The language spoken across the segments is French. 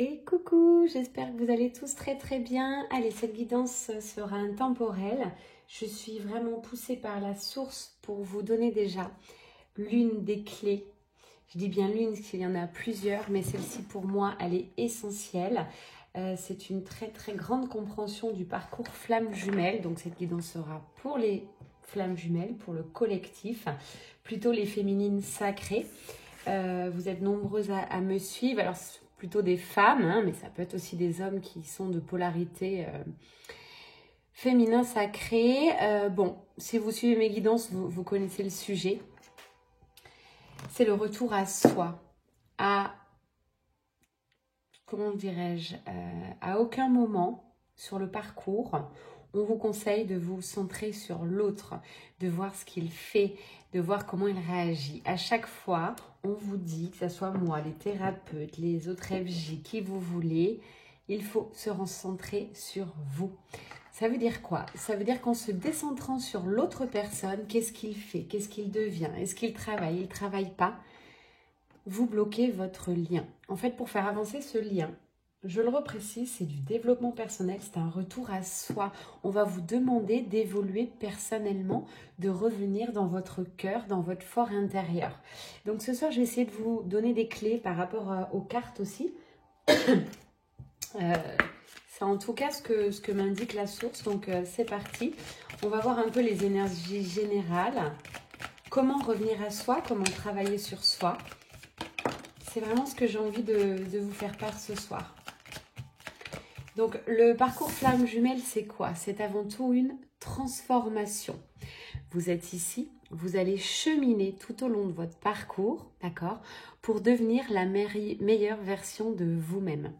Et coucou, j'espère que vous allez tous très bien. Allez, cette guidance sera intemporelle. Je suis vraiment poussée par la source pour vous donner déjà l'une des clés. Je dis bien l'une parce qu'il y en a plusieurs, mais celle-ci pour moi, elle est essentielle. C'est une très grande compréhension du parcours flamme jumelle. Donc cette guidance sera pour les flammes jumelles, pour le collectif, plutôt les féminines sacrées. Vous êtes nombreuses à me suivre. Alors plutôt des femmes, hein, mais ça peut être aussi des hommes qui sont de polarité féminin sacré. Bon, si vous suivez mes guidances, vous connaissez le sujet. C'est le retour à soi, à, comment dirais-je, à aucun moment sur le parcours, on vous conseille de vous centrer sur l'autre, de voir ce qu'il fait, de voir comment il réagit. À chaque fois, on vous dit, que ce soit moi, les thérapeutes, les autres FJ, qui vous voulez, il faut se recentrer sur vous. Ça veut dire quoi? Ça veut dire qu'en se décentrant sur l'autre personne, qu'est-ce qu'il fait? Qu'est-ce qu'il devient? Est-ce qu'il travaille? Il ne travaille pas? Vous bloquez votre lien. En fait, pour faire avancer ce lien, je le reprécise, c'est du développement personnel, c'est un retour à soi. On va vous demander d'évoluer personnellement, de revenir dans votre cœur, dans votre fort intérieur. Donc ce soir, je vais essayer de vous donner des clés par rapport aux cartes aussi. C'est en tout cas ce que m'indique la source. Donc c'est parti. On va voir un peu les énergies générales. Comment revenir à soi, comment travailler sur soi. C'est vraiment ce que j'ai envie de vous faire part ce soir. Donc, le parcours flamme jumelle, c'est quoi? C'est avant tout une transformation. Vous êtes ici, vous allez cheminer tout au long de votre parcours, d'accord, pour devenir la meilleure version de vous-même.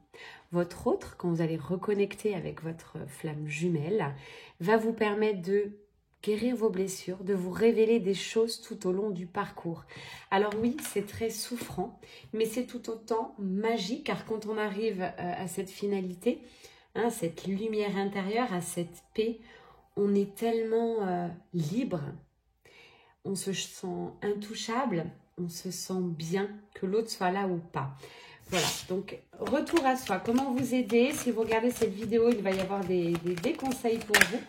Votre autre, quand vous allez reconnecter avec votre flamme jumelle, va vous permettre de guérir vos blessures, de vous révéler des choses tout au long du parcours. Alors oui, c'est très souffrant, mais c'est tout autant magique, car quand on arrive à cette finalité, hein, cette lumière intérieure, à cette paix, on est tellement libre, on se sent intouchable, on se sent bien, que l'autre soit là ou pas. Voilà, donc retour à soi, comment vous aider? Si vous regardez cette vidéo, il va y avoir des conseils pour vous.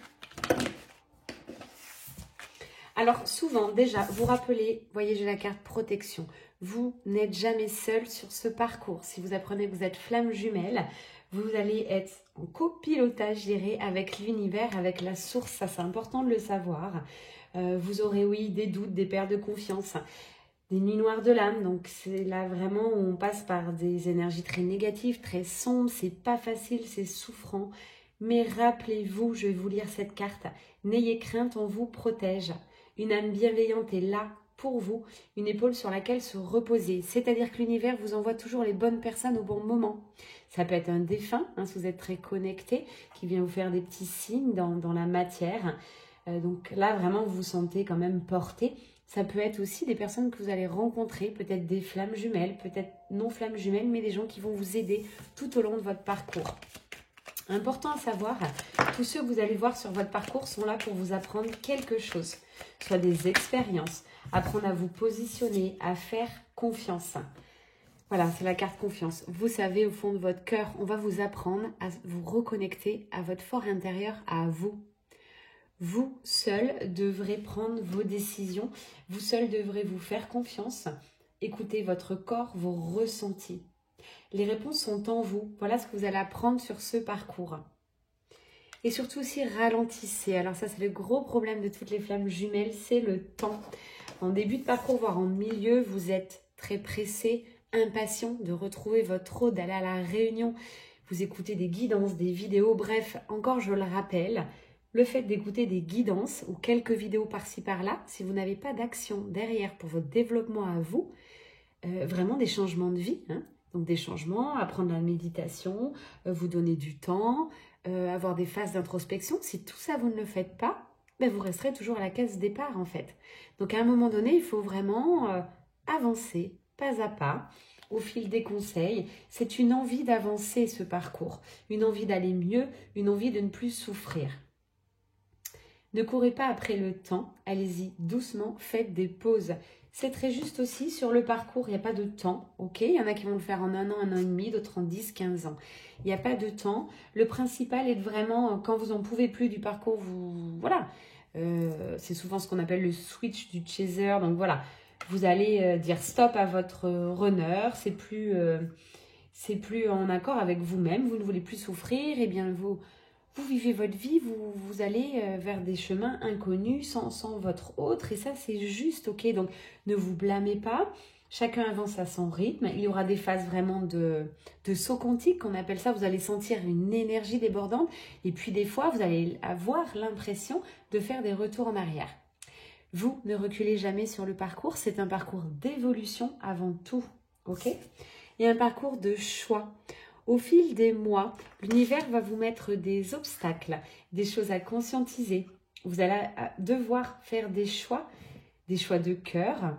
Alors souvent, déjà, vous rappelez, voyez, j'ai la carte protection. Vous n'êtes jamais seul sur ce parcours. Si vous apprenez que vous êtes flamme jumelle, vous allez être en copilotage, je dirais, avec l'univers, avec la source. Ça, c'est important de le savoir. Vous aurez, oui, des doutes, des pertes de confiance, des nuits noires de l'âme. Donc c'est là vraiment où on passe par des énergies très négatives, très sombres. C'est pas facile, c'est souffrant. Mais rappelez-vous, je vais vous lire cette carte. N'ayez crainte, on vous protège. Une âme bienveillante est là pour vous, une épaule sur laquelle se reposer. C'est-à-dire que l'univers vous envoie toujours les bonnes personnes au bon moment. Ça peut être un défunt, hein, si vous êtes très connecté, qui vient vous faire des petits signes dans la matière. Donc là, vraiment, vous vous sentez quand même porté. Ça peut être aussi des personnes que vous allez rencontrer, peut-être des flammes jumelles, peut-être non flammes jumelles, mais des gens qui vont vous aider tout au long de votre parcours. Important à savoir, tous ceux que vous allez voir sur votre parcours sont là pour vous apprendre quelque chose, soit des expériences, apprendre à vous positionner, à faire confiance. Voilà, c'est la carte confiance. Vous savez, au fond de votre cœur, on va vous apprendre à vous reconnecter à votre fort intérieur, à vous. Vous seul devrez prendre vos décisions, vous seul devrez vous faire confiance, écouter votre corps, vos ressentis. Les réponses sont en vous. Voilà ce que vous allez apprendre sur ce parcours. Et surtout aussi, ralentissez. Alors ça, c'est le gros problème de toutes les flammes jumelles, c'est le temps. En début de parcours, voire en milieu, vous êtes très pressé, impatient de retrouver votre eau, d'aller à la réunion. Vous écoutez des guidances, des vidéos. Bref, encore je le rappelle, le fait d'écouter des guidances ou quelques vidéos par-ci par-là, si vous n'avez pas d'action derrière pour votre développement à vous, vraiment des changements de vie, hein. Donc des changements, apprendre la méditation, vous donner du temps, avoir des phases d'introspection. Si tout ça, vous ne le faites pas, ben vous resterez toujours à la case départ en fait. Donc à un moment donné, il faut vraiment avancer pas à pas au fil des conseils. C'est une envie d'avancer ce parcours, une envie d'aller mieux, une envie de ne plus souffrir. Ne courez pas après le temps, allez-y doucement, faites des pauses. C'est très juste aussi sur le parcours, il n'y a pas de temps, ok? Il y en a qui vont le faire en 1 an et demi, d'autres en 10, 15 ans. Il n'y a pas de temps. Le principal est de vraiment, quand vous n'en pouvez plus du parcours, voilà. C'est souvent ce qu'on appelle le switch du chaser. Donc voilà, vous allez dire stop à votre runner. C'est plus en accord avec vous-même. Vous ne voulez plus souffrir. Eh bien, vous vivez votre vie. Vous allez vers des chemins inconnus sans votre autre. Et ça, c'est juste, ok? Donc, ne vous blâmez pas. Chacun avance à son rythme. Il y aura des phases vraiment de saut quantique, qu'on appelle ça. Vous allez sentir une énergie débordante. Et puis des fois, vous allez avoir l'impression de faire des retours en arrière. Vous ne reculez jamais sur le parcours. C'est un parcours d'évolution avant tout. Ok? Et un parcours de choix. Au fil des mois, l'univers va vous mettre des obstacles, des choses à conscientiser. Vous allez devoir faire des choix de cœur.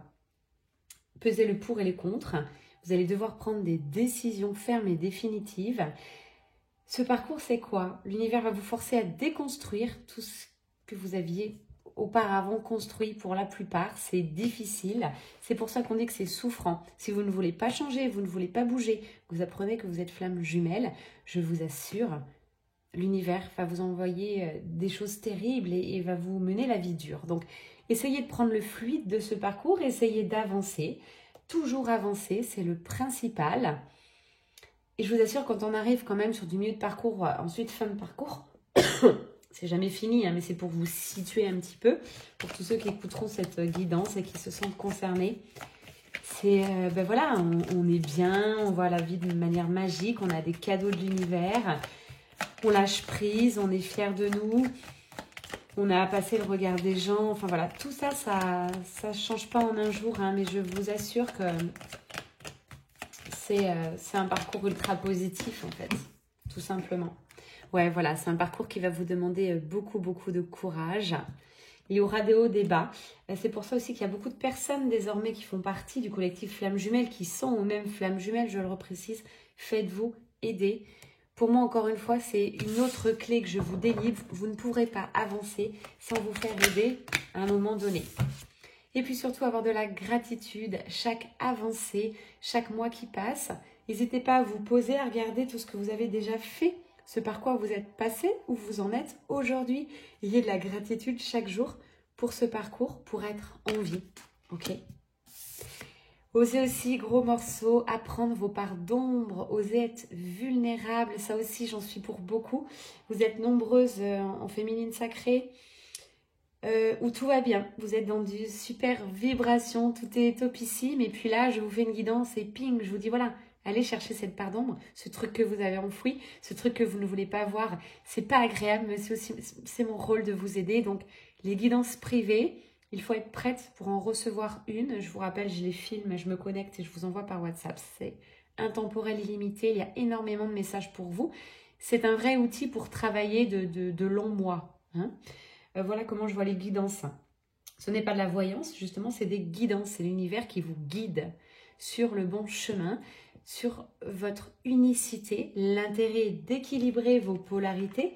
Peser le pour et le contre. Vous allez devoir prendre des décisions fermes et définitives. Ce parcours, c'est quoi? L'univers va vous forcer à déconstruire tout ce que vous aviez auparavant construit pour la plupart. C'est difficile. C'est pour ça qu'on dit que c'est souffrant. Si vous ne voulez pas changer, vous ne voulez pas bouger, vous apprenez que vous êtes flamme jumelle, je vous assure, l'univers va vous envoyer des choses terribles et va vous mener la vie dure. Donc, essayez de prendre le fluide de ce parcours, essayez d'avancer, toujours avancer, c'est le principal. Et je vous assure, quand on arrive quand même sur du milieu de parcours, ensuite fin de parcours, c'est jamais fini, hein, mais c'est pour vous situer un petit peu, pour tous ceux qui écouteront cette guidance et qui se sentent concernés. C'est, ben voilà, on est bien, on voit la vie d'une manière magique, on a des cadeaux de l'univers, on lâche prise, on est fiers de nous. On a passé le regard des gens. Enfin voilà, tout ça, ça ne change pas en un jour. Hein, mais je vous assure que c'est un parcours ultra positif en fait. Tout simplement. Ouais, voilà, c'est un parcours qui va vous demander beaucoup, beaucoup de courage. Il y aura des hauts, des bas. C'est pour ça aussi qu'il y a beaucoup de personnes désormais qui font partie du collectif Flammes Jumelles, qui sont aux mêmes Flammes Jumelles, je le reprécise. Faites-vous aider. Pour moi, encore une fois, c'est une autre clé que je vous délivre. Vous ne pourrez pas avancer sans vous faire aider à un moment donné. Et puis surtout, avoir de la gratitude. Chaque avancée, chaque mois qui passe. N'hésitez pas à vous poser, à regarder tout ce que vous avez déjà fait, ce par quoi vous êtes passé, où vous en êtes aujourd'hui. Ayez de la gratitude chaque jour pour ce parcours, pour être en vie. Ok ? Osez aussi, gros morceau, apprendre vos parts d'ombre, osez être vulnérable, ça aussi j'en suis pour beaucoup. Vous êtes nombreuses en féminine sacrée, où tout va bien, vous êtes dans du super vibration, tout est topissime, et puis là je vous fais une guidance et ping, je vous dis voilà, allez chercher cette part d'ombre, ce truc que vous avez enfoui, ce truc que vous ne voulez pas voir, c'est pas agréable, mais c'est mon rôle de vous aider, donc les guidances privées, il faut être prête pour en recevoir une. Je vous rappelle, je les filme, je me connecte et je vous envoie par WhatsApp. C'est intemporel, illimité. Il y a énormément de messages pour vous. C'est un vrai outil pour travailler de longs mois. Hein. Voilà comment je vois les guidances. Ce n'est pas de la voyance, justement, c'est des guidances. C'est l'univers qui vous guide sur le bon chemin, sur votre unicité. L'intérêt est d'équilibrer vos polarités,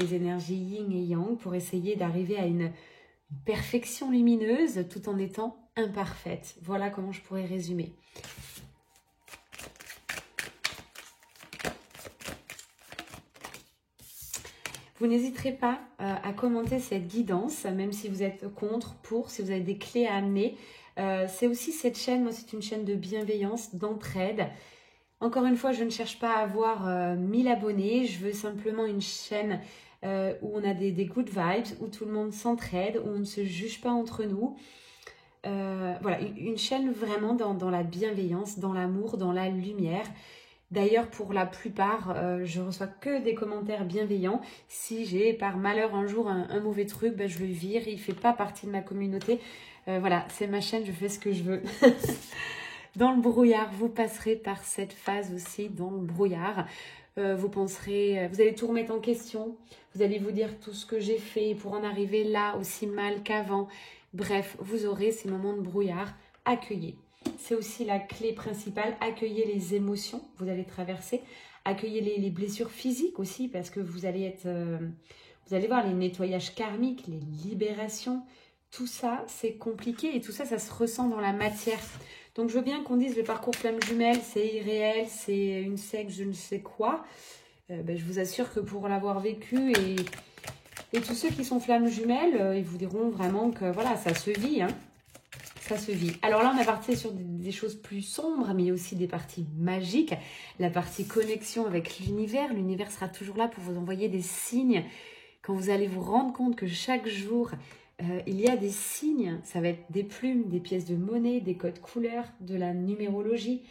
les énergies yin et yang, pour essayer d'arriver à une perfection lumineuse tout en étant imparfaite. Voilà comment je pourrais résumer. Vous n'hésiterez pas à commenter cette guidance, même si vous êtes contre, pour, si vous avez des clés à amener. C'est aussi cette chaîne, moi c'est une chaîne de bienveillance, d'entraide. Encore une fois, je ne cherche pas à avoir 1000 abonnés, je veux simplement une chaîne où on a des good vibes, où tout le monde s'entraide, où on ne se juge pas entre nous. Voilà, une chaîne vraiment dans la bienveillance, dans l'amour, dans la lumière. D'ailleurs, pour la plupart, je reçois que des commentaires bienveillants. Si j'ai par malheur un jour un mauvais truc, ben, je le vire, il ne fait pas partie de ma communauté. Voilà, c'est ma chaîne, je fais ce que je veux. Dans le brouillard, vous passerez par cette phase aussi, dans le brouillard. Vous penserez, vous allez tout remettre en question. Vous allez vous dire tout ce que j'ai fait pour en arriver là aussi mal qu'avant. Bref, vous aurez ces moments de brouillard. Accueillez. C'est aussi la clé principale. Accueillez les émotions que vous allez traverser. Accueillez les blessures physiques aussi parce que vous allez être, vous allez voir les nettoyages karmiques, les libérations. tout ça, c'est compliqué et tout ça, ça se ressent dans la matière. Donc, je veux bien qu'on dise le parcours flamme jumelle, c'est irréel, c'est une secte, je ne sais quoi. Je vous assure que pour l'avoir vécu et tous ceux qui sont flammes jumelles, ils vous diront vraiment que voilà, ça se vit, hein. Ça se vit. Alors là, on a parti sur des choses plus sombres, mais aussi des parties magiques. La partie connexion avec l'univers. L'univers sera toujours là pour vous envoyer des signes. Quand vous allez vous rendre compte que chaque jour, il y a des signes. Ça va être des plumes, des pièces de monnaie, des codes couleurs, de la numérologie,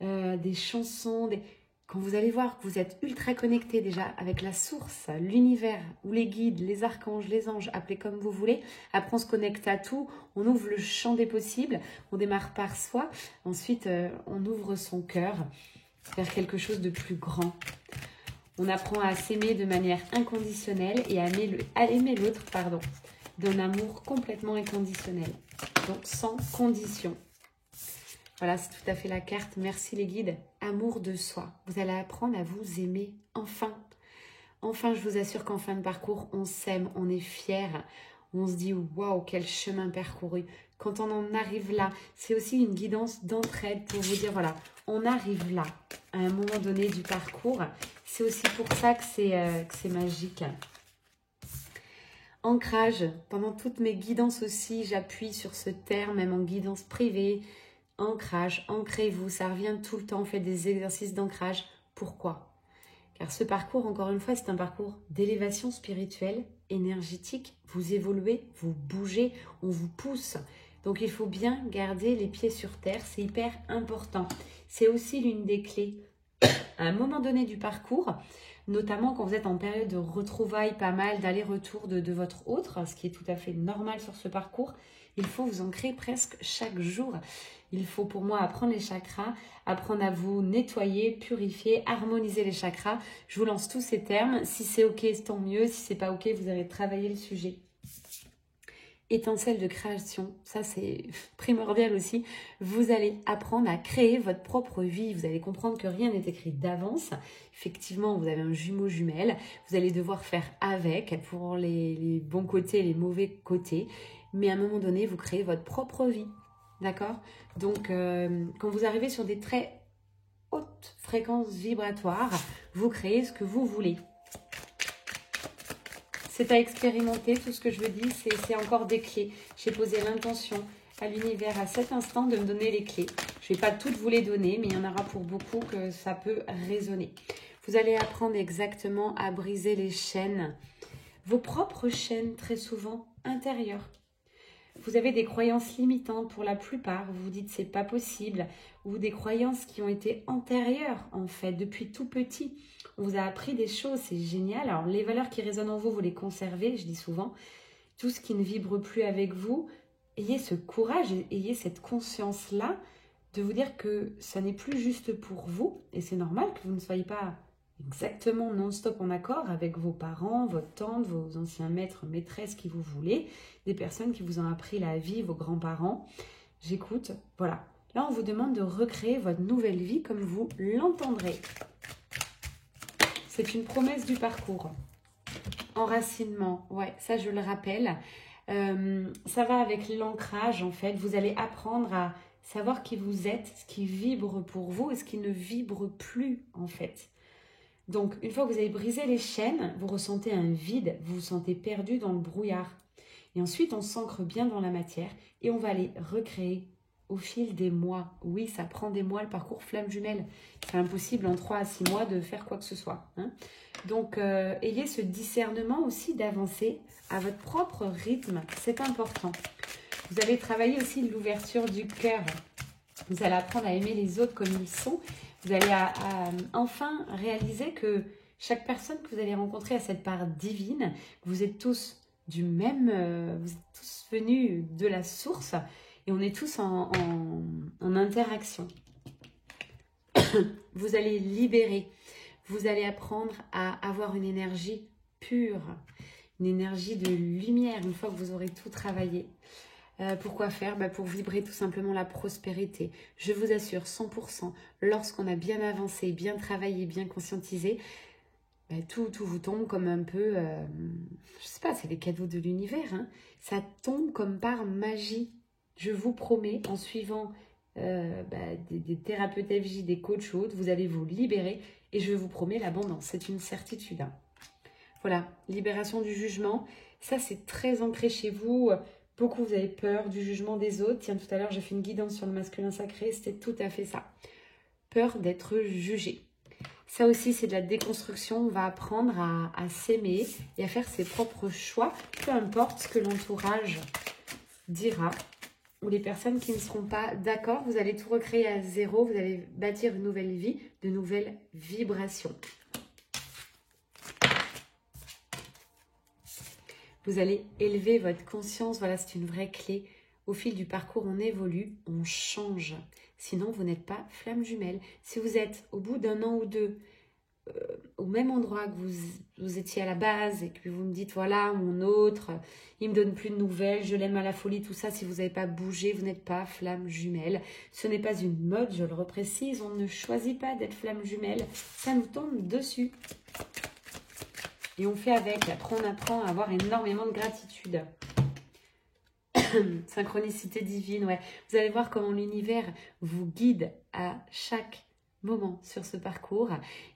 des chansons, Quand vous allez voir que vous êtes ultra connecté déjà avec la source, l'univers, ou les guides, les archanges, les anges, appelez comme vous voulez. Après, on se connecte à tout, on ouvre le champ des possibles, on démarre par soi. Ensuite, on ouvre son cœur vers quelque chose de plus grand. On apprend à s'aimer de manière inconditionnelle et à aimer l'autre, d'un amour complètement inconditionnel. Donc, sans condition. Voilà, c'est tout à fait la carte. Merci les guides. Amour de soi. Vous allez apprendre à vous aimer. Enfin. Enfin, je vous assure qu'en fin de parcours, on s'aime, on est fiers. On se dit, waouh, quel chemin parcouru. Quand on en arrive là, c'est aussi une guidance d'entraide pour vous dire, voilà, on arrive là, à un moment donné du parcours. C'est aussi pour ça que c'est magique. Ancrage. Pendant toutes mes guidances aussi, j'appuie sur ce terme, même en guidance privée. Ancrage, ancrez-vous, ça revient tout le temps, faites des exercices d'ancrage. Pourquoi? Car ce parcours, encore une fois, c'est un parcours d'élévation spirituelle, énergétique. Vous évoluez, vous bougez, on vous pousse. Donc il faut bien garder les pieds sur terre, c'est hyper important. C'est aussi l'une des clés. À un moment donné du parcours, notamment quand vous êtes en période de retrouvailles, pas mal d'aller-retour de votre autre, ce qui est tout à fait normal sur ce parcours, il faut vous ancrer presque chaque jour. Il faut pour moi apprendre les chakras, apprendre à vous nettoyer, purifier, harmoniser les chakras. Je vous lance tous ces termes. Si c'est ok, tant mieux. Si c'est pas ok, vous allez travailler le sujet. Étincelle de création, ça c'est primordial aussi. Vous allez apprendre à créer votre propre vie. Vous allez comprendre que rien n'est écrit d'avance. Effectivement, vous avez un jumeau jumelle. Vous allez devoir faire avec pour les bons côtés et les mauvais côtés. Mais à un moment donné, vous créez votre propre vie. D'accord? Donc, quand vous arrivez sur des très hautes fréquences vibratoires, vous créez ce que vous voulez. C'est à expérimenter, tout ce que je veux dire, c'est encore des clés. J'ai posé l'intention à l'univers à cet instant de me donner les clés. Je ne vais pas toutes vous les donner, mais il y en aura pour beaucoup que ça peut résonner. Vous allez apprendre exactement à briser les chaînes, vos propres chaînes très souvent intérieures. Vous avez des croyances limitantes pour la plupart, vous vous dites c'est pas possible, ou des croyances qui ont été antérieures en fait, depuis tout petit. On vous a appris des choses, c'est génial. Alors les valeurs qui résonnent en vous, vous les conservez, je dis souvent. Tout ce qui ne vibre plus avec vous, ayez ce courage, ayez cette conscience-là de vous dire que ça n'est plus juste pour vous, et c'est normal que vous ne soyez pas exactement non-stop en accord avec vos parents, votre tante, vos anciens maîtres, maîtresses, qui vous voulez, des personnes qui vous ont appris la vie, vos grands-parents. J'écoute, voilà. Là, on vous demande de recréer votre nouvelle vie comme vous l'entendrez. C'est une promesse du parcours. Enracinement, ouais, ça je le rappelle. Ça va avec l'ancrage, en fait. Vous allez apprendre à savoir qui vous êtes, ce qui vibre pour vous et ce qui ne vibre plus, en fait. Donc, une fois que vous avez brisé les chaînes, vous ressentez un vide, vous vous sentez perdu dans le brouillard. Et ensuite, on s'ancre bien dans la matière et on va aller recréer au fil des mois. Oui, ça prend des mois le parcours flamme jumelle. C'est impossible en 3 à 6 mois de faire quoi que ce soit. Hein. Donc, ayez ce discernement aussi d'avancer à votre propre rythme. C'est important. Vous allez travailler aussi l'ouverture du cœur. Vous allez apprendre à aimer les autres comme ils sont. Vous allez enfin réaliser que chaque personne que vous allez rencontrer a cette part divine. Vous êtes tous du même, vous êtes tous venus de la source et on est tous en interaction. Vous allez libérer. Vous allez apprendre à avoir une énergie pure, une énergie de lumière une fois que vous aurez tout travaillé. Pourquoi faire? Pour vibrer tout simplement la prospérité. Je vous assure 100%, lorsqu'on a bien avancé, bien travaillé, bien conscientisé, tout vous tombe comme un peu, je sais pas, c'est les cadeaux de l'univers, hein. Ça tombe comme par magie. Je vous promets, en suivant des thérapeutes FJ, des coachs autres, vous allez vous libérer et je vous promets l'abondance, c'est une certitude, hein. Voilà, libération du jugement, ça c'est très ancré chez vous. Beaucoup, vous avez peur du jugement des autres. Tiens, tout à l'heure, j'ai fait une guidance sur le masculin sacré, c'était tout à fait ça. Peur d'être jugé. Ça aussi, c'est de la déconstruction. On va apprendre à s'aimer et à faire ses propres choix, peu importe ce que l'entourage dira ou les personnes qui ne seront pas d'accord. Vous allez tout recréer à zéro. Vous allez bâtir une nouvelle vie, de nouvelles vibrations. Vous allez élever votre conscience. Voilà, c'est une vraie clé. Au fil du parcours, on évolue, on change. Sinon, vous n'êtes pas flamme jumelle. Si vous êtes au bout d'un an ou deux, au même endroit que vous étiez à la base et que vous me dites, voilà, mon autre, il me donne plus de nouvelles, je l'aime à la folie, tout ça, si vous n'avez pas bougé, vous n'êtes pas flamme jumelle. Ce n'est pas une mode, je le reprécise, on ne choisit pas d'être flamme jumelle, ça nous tombe dessus. Et on fait avec, après on apprend à avoir énormément de gratitude. Synchronicité divine, ouais. Vous allez voir comment l'univers vous guide à chaque moment sur ce parcours.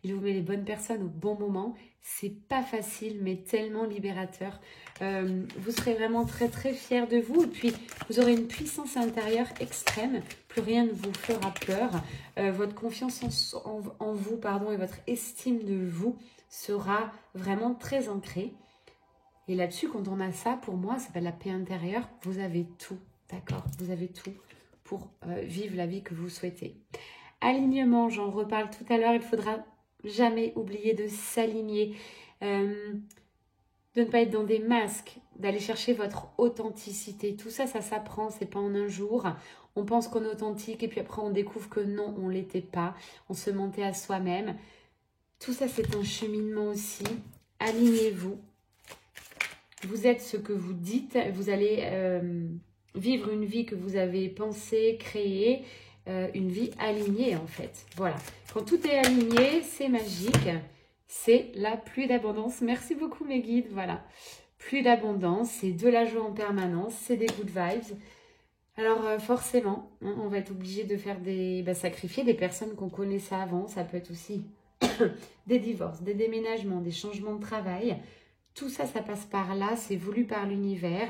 Il vous met les bonnes personnes au bon moment. C'est pas facile, mais tellement libérateur. Vous serez vraiment très très fiers de vous. Et puis, vous aurez une puissance intérieure extrême. Plus rien ne vous fera peur. Votre confiance en vous, et votre estime de vous sera vraiment très ancrée. Et là-dessus, quand on a ça, pour moi, ça s'appelle la paix intérieure. Vous avez tout, d'accord? Vous avez tout pour vivre la vie que vous souhaitez. Alignement, j'en reparle tout à l'heure. Il ne faudra jamais oublier de s'aligner, de ne pas être dans des masques, d'aller chercher votre authenticité. Tout ça, ça s'apprend, c'est pas en un jour. On pense qu'on est authentique et puis après, on découvre que non, on ne l'était pas. On se mentait à soi-même. Tout ça, c'est un cheminement aussi. Alignez-vous. Vous êtes ce que vous dites, vous allez vivre une vie que vous avez pensée, créée, une vie alignée en fait. Voilà, quand tout est aligné, c'est magique, c'est la pluie d'abondance. Merci beaucoup mes guides, voilà. Pluie d'abondance, c'est de la joie en permanence, c'est des good vibes. Alors forcément, hein, on va être obligé de faire sacrifier des personnes qu'on connaissait avant, ça peut être aussi des divorces, des déménagements, des changements de travail. Tout ça, ça passe par là, c'est voulu par l'univers.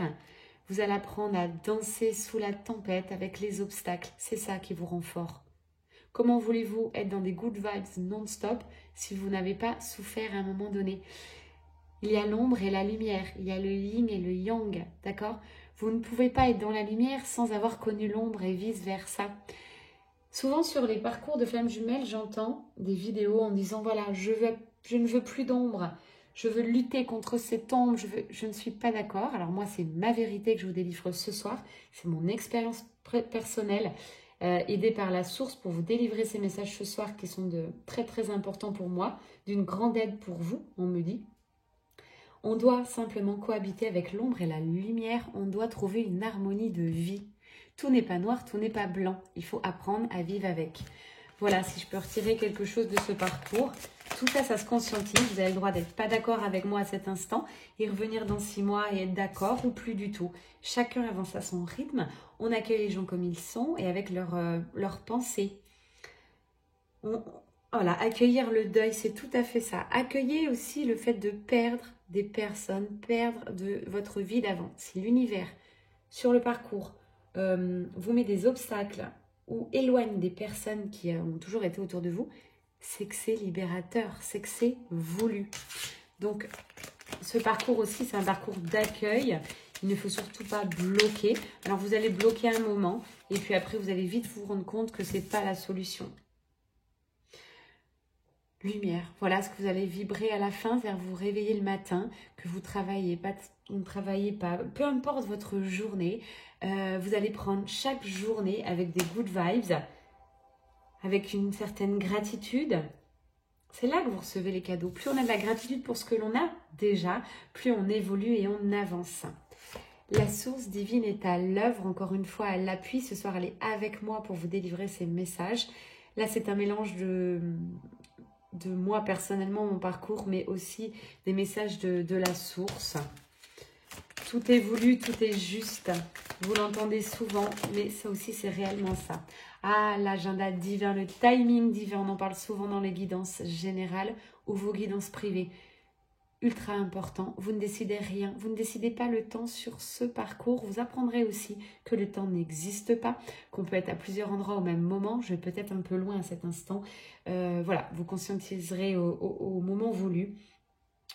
Vous allez apprendre à danser sous la tempête avec les obstacles. C'est ça qui vous rend fort. Comment voulez-vous être dans des good vibes non-stop si vous n'avez pas souffert à un moment donné? Il y a l'ombre et la lumière, il y a le yin et le yang, d'accord? Vous ne pouvez pas être dans la lumière sans avoir connu l'ombre et vice-versa. Souvent sur les parcours de flammes jumelles, j'entends des vidéos en disant, voilà, je ne veux plus d'ombre. Je veux lutter contre cette ombre, je ne suis pas d'accord. Alors moi, c'est ma vérité que je vous délivre ce soir. C'est mon expérience personnelle, aidée par la source pour vous délivrer ces messages ce soir qui sont de très très importants pour moi, d'une grande aide pour vous, on me dit. On doit simplement cohabiter avec l'ombre et la lumière. On doit trouver une harmonie de vie. Tout n'est pas noir, tout n'est pas blanc. Il faut apprendre à vivre avec. Voilà, si je peux retirer quelque chose de ce parcours. Tout ça, ça se conscientise. Vous avez le droit d'être pas d'accord avec moi à cet instant et revenir dans 6 mois et être d'accord ou plus du tout. Chacun avance à son rythme. On accueille les gens comme ils sont et avec leurs pensées. Voilà, accueillir le deuil, c'est tout à fait ça. Accueillez aussi le fait de perdre des personnes, perdre de votre vie d'avant. Si l'univers, sur le parcours, vous met des obstacles ou éloigne des personnes qui ont toujours été autour de vous, c'est que c'est libérateur, c'est que c'est voulu. Donc, ce parcours aussi, c'est un parcours d'accueil. Il ne faut surtout pas bloquer. Alors, vous allez bloquer un moment et puis après, vous allez vite vous rendre compte que ce n'est pas la solution. Lumière, voilà ce que vous allez vibrer à la fin, c'est-à-dire vous réveiller le matin, que vous ne travaillez pas, peu importe votre journée, vous allez prendre chaque journée avec des good vibes, avec une certaine gratitude. C'est là que vous recevez les cadeaux. Plus on a de la gratitude pour ce que l'on a déjà, plus on évolue et on avance. La source divine est à l'œuvre, encore une fois, elle l'appuie. Ce soir, elle est avec moi pour vous délivrer ces messages. Là, c'est un mélange de moi personnellement, mon parcours, mais aussi des messages de la source. Tout est voulu, tout est juste. Vous l'entendez souvent, mais ça aussi, c'est réellement ça. Ah, l'agenda divin, le timing divin, on en parle souvent dans les guidances générales ou vos guidances privées. Ultra important, vous ne décidez rien, vous ne décidez pas le temps sur ce parcours. Vous apprendrez aussi que le temps n'existe pas, qu'on peut être à plusieurs endroits au même moment. Je vais peut-être un peu loin à cet instant. Voilà, vous conscientiserez au moment voulu.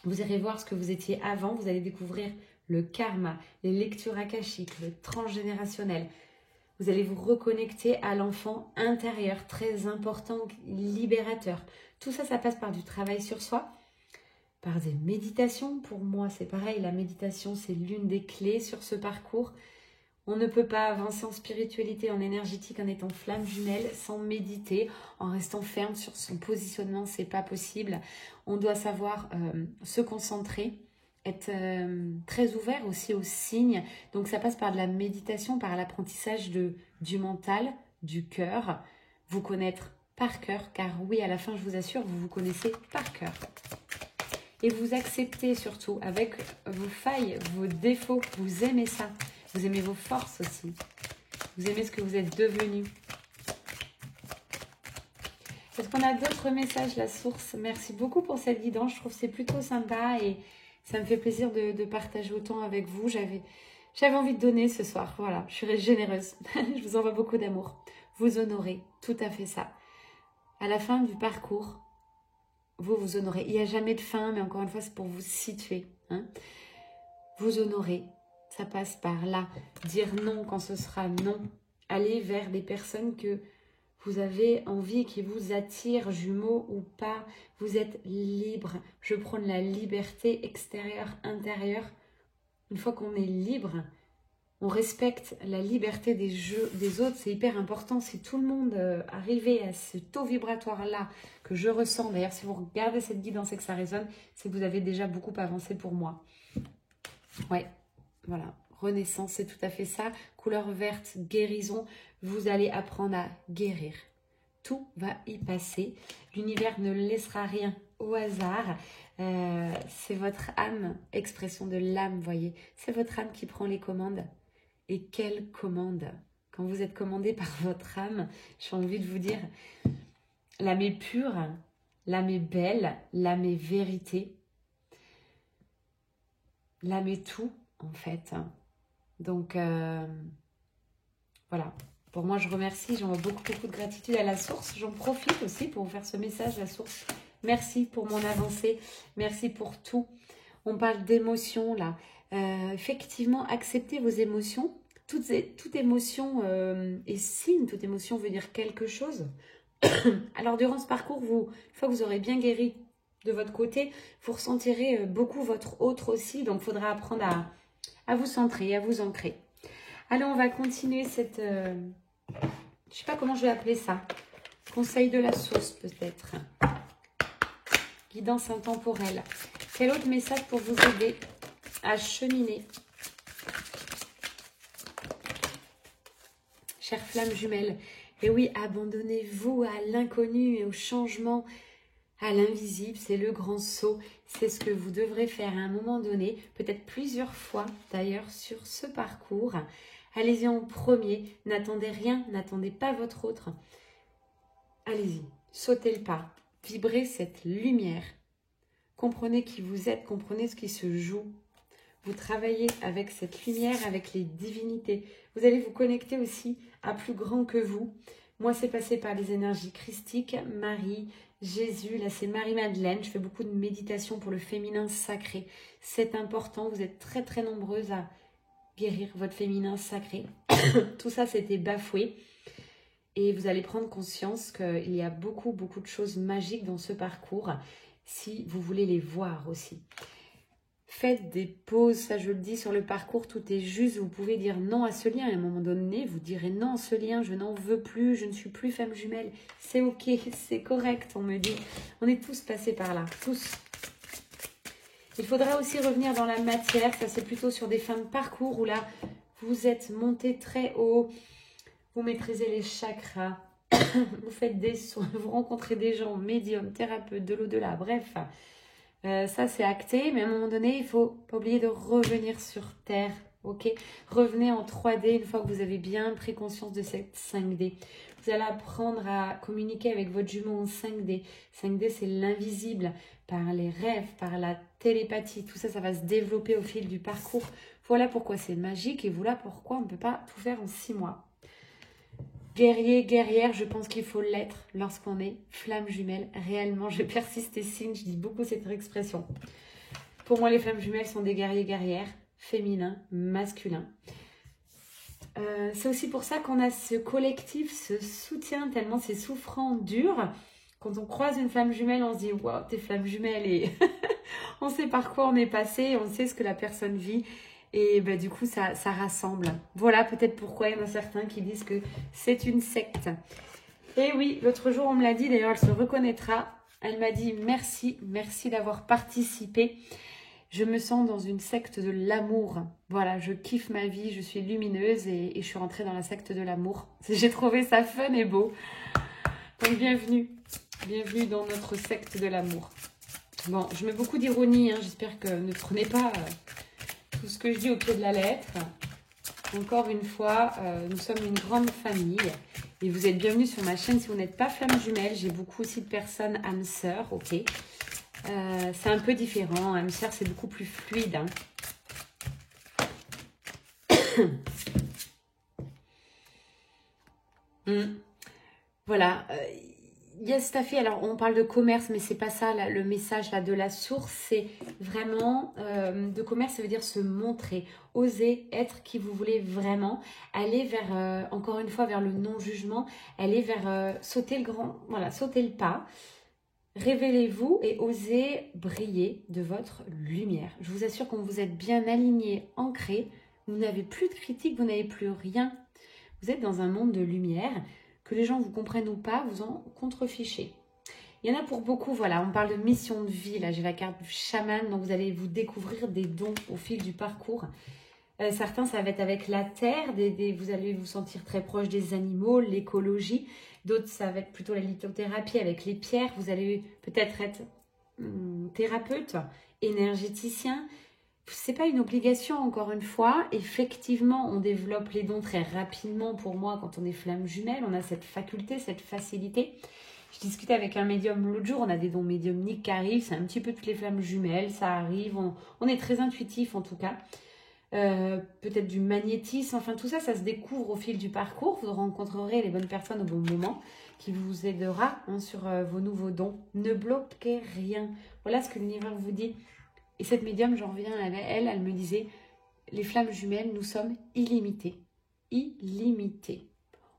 Vous irez voir ce que vous étiez avant, vous allez découvrir le karma, les lectures akashiques, le transgénérationnel. Vous allez vous reconnecter à l'enfant intérieur, très important, libérateur. Tout ça, ça passe par du travail sur soi, par des méditations. Pour moi, c'est pareil, la méditation, c'est l'une des clés sur ce parcours. On ne peut pas avancer en spiritualité, en énergétique, en étant flamme jumelle, sans méditer, en restant ferme sur son positionnement, c'est pas possible. On doit savoir se concentrer, être très ouvert aussi aux signes. Donc ça passe par de la méditation, par l'apprentissage du mental, du cœur, vous connaître par cœur, car oui, à la fin, je vous assure, vous vous connaissez par cœur. Et vous acceptez surtout, avec vos failles, vos défauts, vous aimez ça. Vous aimez vos forces aussi. Vous aimez ce que vous êtes devenu. Est-ce qu'on a d'autres messages, la source? Merci beaucoup pour cette guidance. Je trouve que c'est plutôt sympa et ça me fait plaisir de partager autant avec vous. J'avais envie de donner ce soir. Voilà, je suis généreuse. Je vous envoie beaucoup d'amour. Vous honorez tout à fait ça. À la fin du parcours, vous honorez. Il n'y a jamais de fin, mais encore une fois, c'est pour vous situer. Hein. Vous honorez. Ça passe par là. Dire non quand ce sera non. Aller vers des personnes que vous avez envie, qui vous attirent, jumeaux ou pas. Vous êtes libre. Je prône la liberté extérieure, intérieure. Une fois qu'on est libre, on respecte la liberté des autres. C'est hyper important. Si tout le monde arrivait à ce taux vibratoire-là que je ressens, d'ailleurs, si vous regardez cette guidance et que ça résonne, c'est que vous avez déjà beaucoup avancé pour moi. Ouais. Voilà, renaissance, c'est tout à fait ça. Couleur verte, guérison. Vous allez apprendre à guérir. Tout va y passer. L'univers ne laissera rien au hasard. C'est votre âme, expression de l'âme, voyez. C'est votre âme qui prend les commandes. Et quelle commande! Quand vous êtes commandé par votre âme, j'ai envie de vous dire, l'âme est pure, l'âme est belle, l'âme est vérité. L'âme est tout. En fait, donc voilà, pour moi je remercie, j'envoie beaucoup de gratitude à la source, j'en profite aussi pour vous faire ce message, la source, merci pour mon avancée, merci pour tout. On parle d'émotions là, effectivement acceptez vos émotions, toute émotion est signe, toute émotion veut dire quelque chose. Alors durant ce parcours, une fois que vous aurez bien guéri de votre côté, vous ressentirez beaucoup votre autre aussi, donc il faudra apprendre à vous centrer, à vous ancrer. Alors, on va continuer cette... je ne sais pas comment je vais appeler ça. Conseil de la source, peut-être. Guidance intemporelle. Quel autre message pour vous aider à cheminer? Chère flamme jumelle, et oui, abandonnez-vous à l'inconnu et au changement, à l'invisible, c'est le grand saut. C'est ce que vous devrez faire à un moment donné, peut-être plusieurs fois d'ailleurs sur ce parcours. Allez-y en premier, n'attendez rien, n'attendez pas votre autre. Allez-y, sautez le pas, vibrez cette lumière. Comprenez qui vous êtes, comprenez ce qui se joue. Vous travaillez avec cette lumière, avec les divinités. Vous allez vous connecter aussi à plus grand que vous. Moi, c'est passé par les énergies christiques, Marie, Jésus, là c'est Marie-Madeleine, je fais beaucoup de méditation pour le féminin sacré. C'est important, vous êtes très nombreuses à guérir votre féminin sacré. Tout ça c'était bafoué. Et vous allez prendre conscience qu'il y a beaucoup de choses magiques dans ce parcours, si vous voulez les voir aussi. Faites des pauses, ça je le dis, sur le parcours, tout est juste. Vous pouvez dire non à ce lien. À un moment donné, vous direz non à ce lien, je n'en veux plus, je ne suis plus femme jumelle. C'est ok, c'est correct, on me dit. On est tous passés par là, tous. Il faudra aussi revenir dans la matière, ça c'est plutôt sur des fins de parcours où là, vous êtes monté très haut, vous maîtrisez les chakras, vous faites des soins, vous rencontrez des gens, médiums, thérapeutes, de l'au-delà, bref. Ça, c'est acté, mais à un moment donné, il faut pas oublier de revenir sur Terre, ok? Revenez en 3D une fois que vous avez bien pris conscience de cette 5D. Vous allez apprendre à communiquer avec votre jumeau en 5D. 5D, c'est l'invisible, par les rêves, par la télépathie. Tout ça, ça va se développer au fil du parcours. Voilà pourquoi c'est magique et voilà pourquoi on ne peut pas tout faire en 6 mois. Guerrier, guerrière, je pense qu'il faut l'être lorsqu'on est flamme jumelle. Réellement, je persiste et signe, je dis beaucoup cette expression. Pour moi, les flammes jumelles sont des guerriers, guerrières, féminins, masculins. C'est aussi pour ça qu'on a ce collectif, ce soutien, tellement c'est souffrant, dur. Quand on croise une flamme jumelle, on se dit « Wow, t'es flamme jumelle » et on sait par quoi on est passé, on sait ce que la personne vit. Et bah, du coup, ça rassemble. Voilà peut-être pourquoi il y en a certains qui disent que c'est une secte. Et oui, l'autre jour, on me l'a dit, d'ailleurs, elle se reconnaîtra. Elle m'a dit merci, merci d'avoir participé. Je me sens dans une secte de l'amour. Voilà, je kiffe ma vie, je suis lumineuse et je suis rentrée dans la secte de l'amour. J'ai trouvé ça fun et beau. Donc bienvenue, bienvenue dans notre secte de l'amour. Bon, je mets beaucoup d'ironie, hein. J'espère que ne prenez pas tout ce que je dis au pied de la lettre. Encore une fois, nous sommes une grande famille et vous êtes bienvenus sur ma chaîne. Si vous n'êtes pas flamme jumelle, j'ai beaucoup aussi de personnes âmes sœurs, ok. C'est un peu différent, âme sœur c'est beaucoup plus fluide. Hein. Voilà. Yes, tout à fait. Alors, on parle de commerce, mais c'est pas ça là, le message là, de la source. C'est vraiment de commerce, ça veut dire se montrer, oser être qui vous voulez vraiment, aller vers, encore une fois, vers le non-jugement, aller vers sauter le grand, voilà, sauter le pas. Révélez-vous et osez briller de votre lumière. Je vous assure quand vous êtes bien aligné, ancré, vous n'avez plus de critique, vous n'avez plus rien. Vous êtes dans un monde de lumière. Que les gens vous comprennent ou pas, vous en contrefichez. Il y en a pour beaucoup, voilà, on parle de mission de vie. Là, j'ai la carte du chaman, donc vous allez vous découvrir des dons au fil du parcours. Certains, ça va être avec la terre, vous allez vous sentir très proche des animaux, l'écologie. D'autres, ça va être plutôt la lithothérapie avec les pierres. Vous allez peut-être être thérapeute, énergéticien. C'est pas une obligation, encore une fois. Effectivement, on développe les dons très rapidement pour moi quand on est flamme jumelle. On a cette faculté, cette facilité. Je discutais avec un médium l'autre jour. On a des dons médiumniques qui arrivent. C'est un petit peu toutes les flammes jumelles. Ça arrive. On est très intuitif en tout cas. Peut-être du magnétisme. Enfin, tout ça, ça se découvre au fil du parcours. Vous rencontrerez les bonnes personnes au bon moment qui vous aidera sur vos nouveaux dons. Ne bloquez rien. Voilà ce que l'univers vous dit. Et cette médium, j'en reviens à elle, elle me disait, les flammes jumelles, nous sommes illimités. Illimités.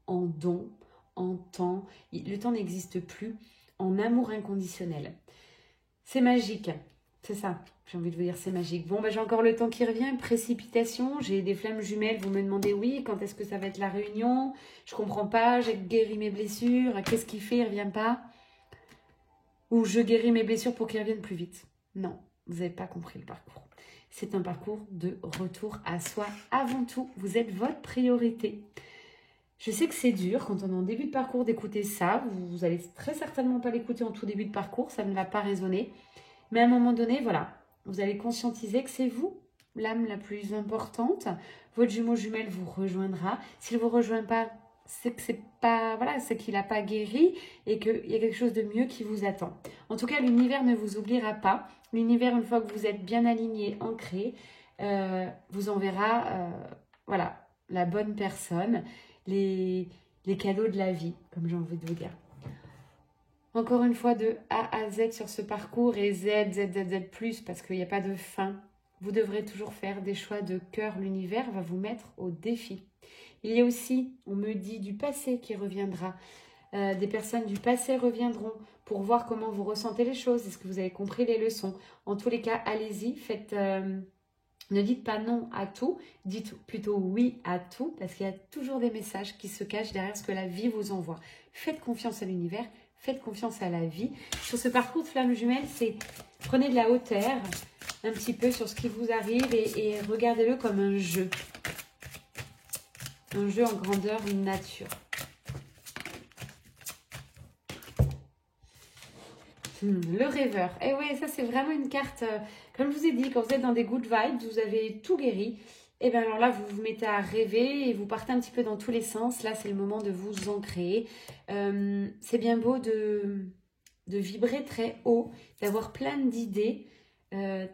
En dons, en temps. Le temps n'existe plus. En amour inconditionnel. C'est magique. C'est ça, j'ai envie de vous dire, c'est magique. Bon, j'ai encore le temps qui revient. Précipitation. J'ai des flammes jumelles. Vous me demandez, oui, quand est-ce que ça va être la réunion? Je comprends pas. J'ai guéri mes blessures. Qu'est-ce qu'il fait? Il ne revient pas. Ou je guéris mes blessures pour qu'il revienne plus vite. Non. Vous n'avez pas compris le parcours. C'est un parcours de retour à soi. Avant tout, vous êtes votre priorité. Je sais que c'est dur quand on est en début de parcours d'écouter ça. Vous n'allez très certainement pas l'écouter en tout début de parcours. Ça ne va pas résonner. Mais à un moment donné, voilà, vous allez conscientiser que c'est vous, l'âme la plus importante. Votre jumeau jumelle vous rejoindra. S'il ne vous rejoint pas, c'est que c'est pas, voilà, c'est qu'il n'a pas guéri et qu'il y a quelque chose de mieux qui vous attend. En tout cas, l'univers ne vous oubliera pas. L'univers, une fois que vous êtes bien aligné, ancré, vous enverra voilà, la bonne personne, les cadeaux de la vie, comme j'ai envie de vous dire. Encore une fois, de A à Z sur ce parcours et Z, parce qu'il n'y a pas de fin. Vous devrez toujours faire des choix de cœur. L'univers va vous mettre au défi. Il y a aussi, on me dit, du passé qui reviendra. Des personnes du passé reviendront pour voir comment vous ressentez les choses. Est-ce que vous avez compris les leçons? En tous les cas, allez-y, faites... ne dites pas non à tout, dites plutôt oui à tout, parce qu'il y a toujours des messages qui se cachent derrière ce que la vie vous envoie. Faites confiance à l'univers, faites confiance à la vie. Sur ce parcours de flamme jumelle, c'est prenez de la hauteur un petit peu sur ce qui vous arrive et regardez-le comme un jeu. Un jeu en grandeur nature. Le rêveur. Et ouais, ça c'est vraiment une carte, comme je vous ai dit, quand vous êtes dans des good vibes, vous avez tout guéri. Et bien alors là, vous vous mettez à rêver et vous partez un petit peu dans tous les sens. Là, c'est le moment de vous ancrer. C'est bien beau de vibrer très haut, d'avoir plein d'idées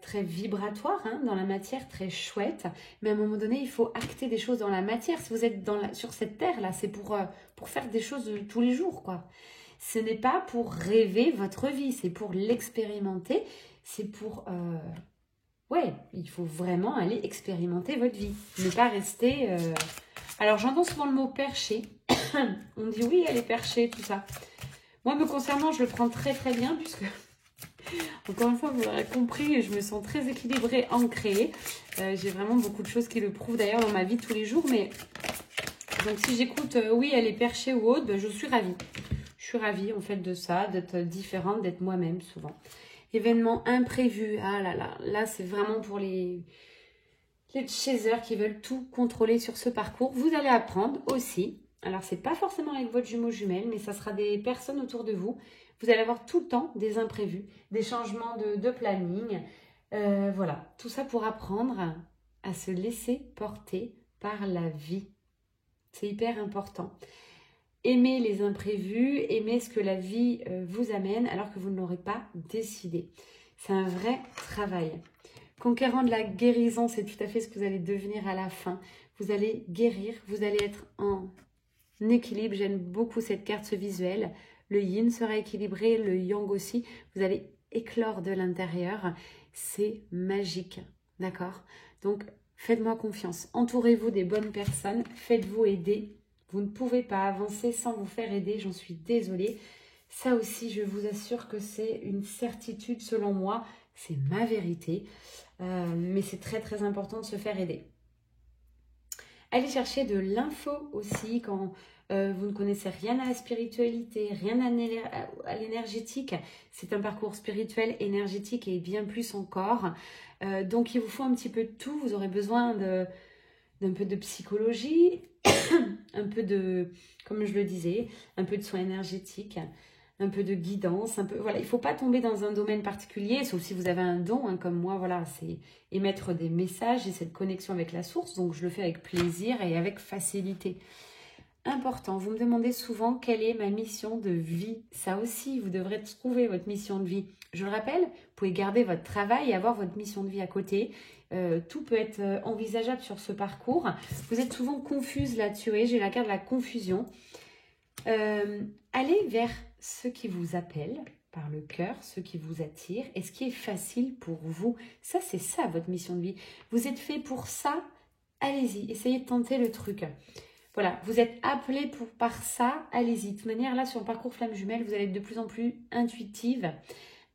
très vibratoires hein, dans la matière, très chouette. Mais à un moment donné, il faut acter des choses dans la matière. Si vous êtes sur cette terre-là, c'est pour faire des choses tous les jours, quoi. Ce n'est pas pour rêver votre vie, c'est pour l'expérimenter. C'est pour... ouais, il faut vraiment aller expérimenter votre vie. Ne pas rester... Alors, j'entends souvent le mot perché. On dit oui, elle est perchée, tout ça. Moi, me concernant, je le prends très très bien puisque, encore une fois, vous l'aurez compris, je me sens très équilibrée, ancrée. J'ai vraiment beaucoup de choses qui le prouvent d'ailleurs dans ma vie de tous les jours. Mais donc, si j'écoute oui, elle est perchée ou autre, ben, je suis ravie. Je suis ravie en fait de ça, d'être différente, d'être moi-même souvent. Événements imprévus, ah là là, là c'est vraiment pour les chasers qui veulent tout contrôler sur ce parcours. Vous allez apprendre aussi. Alors, c'est pas forcément avec votre jumeau jumelle, mais ça sera des personnes autour de vous. Vous allez avoir tout le temps des imprévus, des changements de planning. Voilà, tout ça pour apprendre à se laisser porter par la vie. C'est hyper important. Aimez les imprévus, aimez ce que la vie vous amène alors que vous ne l'aurez pas décidé. C'est un vrai travail. Conquérant de la guérison, c'est tout à fait ce que vous allez devenir à la fin. Vous allez guérir, vous allez être en équilibre. J'aime beaucoup cette carte, ce visuel. Le yin sera équilibré, le yang aussi. Vous allez éclore de l'intérieur. C'est magique, d'accord? Donc, faites-moi confiance. Entourez-vous des bonnes personnes. Faites-vous aider. Vous ne pouvez pas avancer sans vous faire aider. J'en suis désolée. Ça aussi, je vous assure que c'est une certitude selon moi. C'est ma vérité. Mais c'est très, très important de se faire aider. Allez chercher de l'info aussi quand vous ne connaissez rien à la spiritualité, rien à l'énergétique. C'est un parcours spirituel, énergétique et bien plus encore. Donc, il vous faut un petit peu de tout. Vous aurez besoin d'un peu de psychologie, un peu de, comme je le disais, un peu de soins énergétiques, un peu de guidance, un peu, voilà, il ne faut pas tomber dans un domaine particulier, sauf si vous avez un don, hein, comme moi, voilà, c'est émettre des messages et cette connexion avec la source, donc je le fais avec plaisir et avec facilité. Important, vous me demandez souvent quelle est ma mission de vie. Ça aussi, vous devrez trouver votre mission de vie. Je le rappelle, vous pouvez garder votre travail et avoir votre mission de vie à côté. Tout peut être envisageable sur ce parcours. Vous êtes souvent confuse là-dessus, oui, j'ai la carte de la confusion. Allez vers ce qui vous appelle par le cœur, ce qui vous attire et ce qui est facile pour vous. Ça, c'est ça votre mission de vie. Vous êtes fait pour ça, allez-y, essayez de tenter le truc. Voilà, vous êtes appelé par ça, allez-y. De toute manière, là, sur le parcours Flamme Jumelle, vous allez être de plus en plus intuitive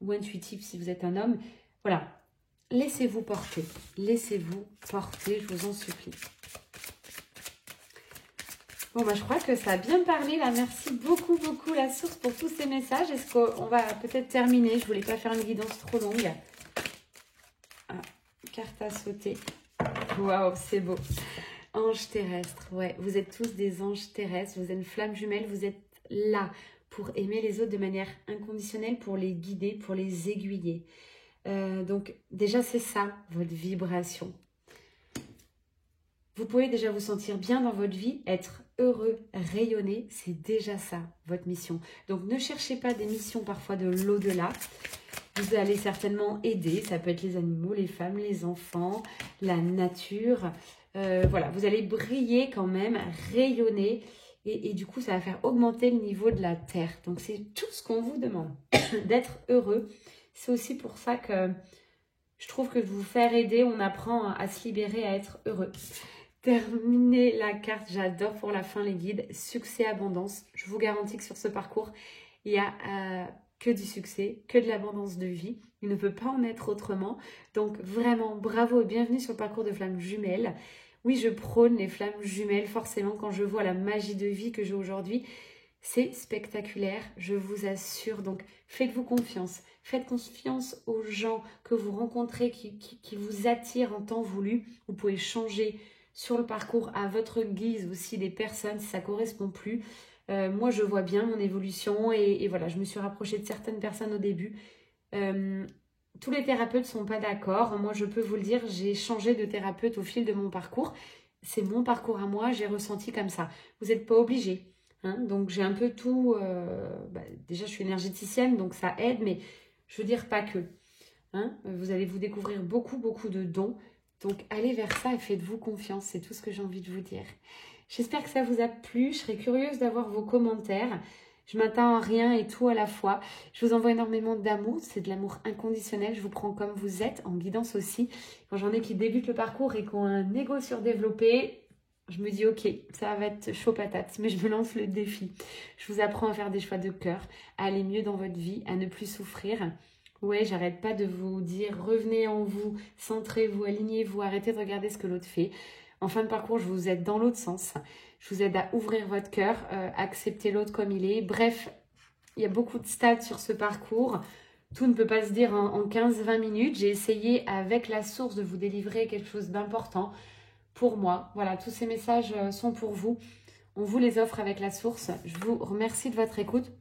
ou intuitif si vous êtes un homme. Voilà, laissez-vous porter. Laissez-vous porter, je vous en supplie. Bon, bah, je crois que ça a bien parlé là. Merci beaucoup, beaucoup la source pour tous ces messages. Est-ce qu'on va peut-être terminer? Je ne voulais pas faire une guidance trop longue. Ah, carte à sauter. Waouh, c'est beau. Anges terrestres, ouais, vous êtes tous des anges terrestres, vous êtes une flamme jumelle, vous êtes là pour aimer les autres de manière inconditionnelle, pour les guider, pour les aiguiller. Donc déjà c'est ça, votre vibration. Vous pouvez déjà vous sentir bien dans votre vie, être heureux, rayonner, c'est déjà ça, votre mission. Donc ne cherchez pas des missions parfois de l'au-delà. Vous allez certainement aider, ça peut être les animaux, les femmes, les enfants, la nature. Voilà, vous allez briller quand même, rayonner et du coup ça va faire augmenter le niveau de la terre. Donc c'est tout ce qu'on vous demande, d'être heureux. C'est aussi pour ça que je trouve que de vous faire aider, on apprend à se libérer, à être heureux. Terminez la carte, j'adore pour la fin les guides, succès, abondance. Je vous garantis que sur ce parcours, il y a que du succès, que de l'abondance de vie. Il ne peut pas en être autrement. Donc vraiment, bravo et bienvenue sur le parcours de Flamme Jumelle. Oui, je prône les flammes jumelles, forcément, quand je vois la magie de vie que j'ai aujourd'hui. C'est spectaculaire, je vous assure. Donc, faites-vous confiance. Faites confiance aux gens que vous rencontrez, qui vous attirent en temps voulu. Vous pouvez changer sur le parcours à votre guise aussi des personnes si ça ne correspond plus. Moi, je vois bien mon évolution et voilà, je me suis rapprochée de certaines personnes au début. Tous les thérapeutes ne sont pas d'accord. Moi, je peux vous le dire, j'ai changé de thérapeute au fil de mon parcours. C'est mon parcours à moi, j'ai ressenti comme ça. Vous n'êtes pas obligé. Hein, donc, j'ai un peu tout... déjà, je suis énergéticienne, donc ça aide, mais je veux dire pas que. Hein, vous allez vous découvrir beaucoup, beaucoup de dons. Donc, allez vers ça et faites-vous confiance. C'est tout ce que j'ai envie de vous dire. J'espère que ça vous a plu. Je serais curieuse d'avoir vos commentaires. Je m'attends à rien et tout à la fois. Je vous envoie énormément d'amour. C'est de l'amour inconditionnel. Je vous prends comme vous êtes, en guidance aussi. Quand j'en ai qui débutent le parcours et qui ont un ego surdéveloppé, je me dis ok, ça va être chaud patate, mais je me lance le défi. Je vous apprends à faire des choix de cœur, à aller mieux dans votre vie, à ne plus souffrir. Ouais, j'arrête pas de vous dire, revenez en vous, centrez-vous, alignez-vous, arrêtez de regarder ce que l'autre fait. En fin de parcours, je vous aide dans l'autre sens. Je vous aide à ouvrir votre cœur, accepter l'autre comme il est. Bref, il y a beaucoup de stades sur ce parcours. Tout ne peut pas se dire en 15-20 minutes. J'ai essayé avec la source de vous délivrer quelque chose d'important pour moi. Voilà, tous ces messages sont pour vous. On vous les offre avec la source. Je vous remercie de votre écoute.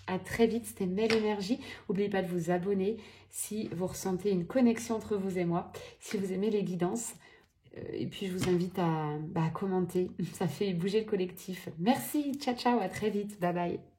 À très vite, c'était Mel Énergie. N'oubliez pas de vous abonner si vous ressentez une connexion entre vous et moi, si vous aimez les guidances. Et puis, je vous invite à commenter. Ça fait bouger le collectif. Merci, ciao, ciao, à très vite. Bye bye.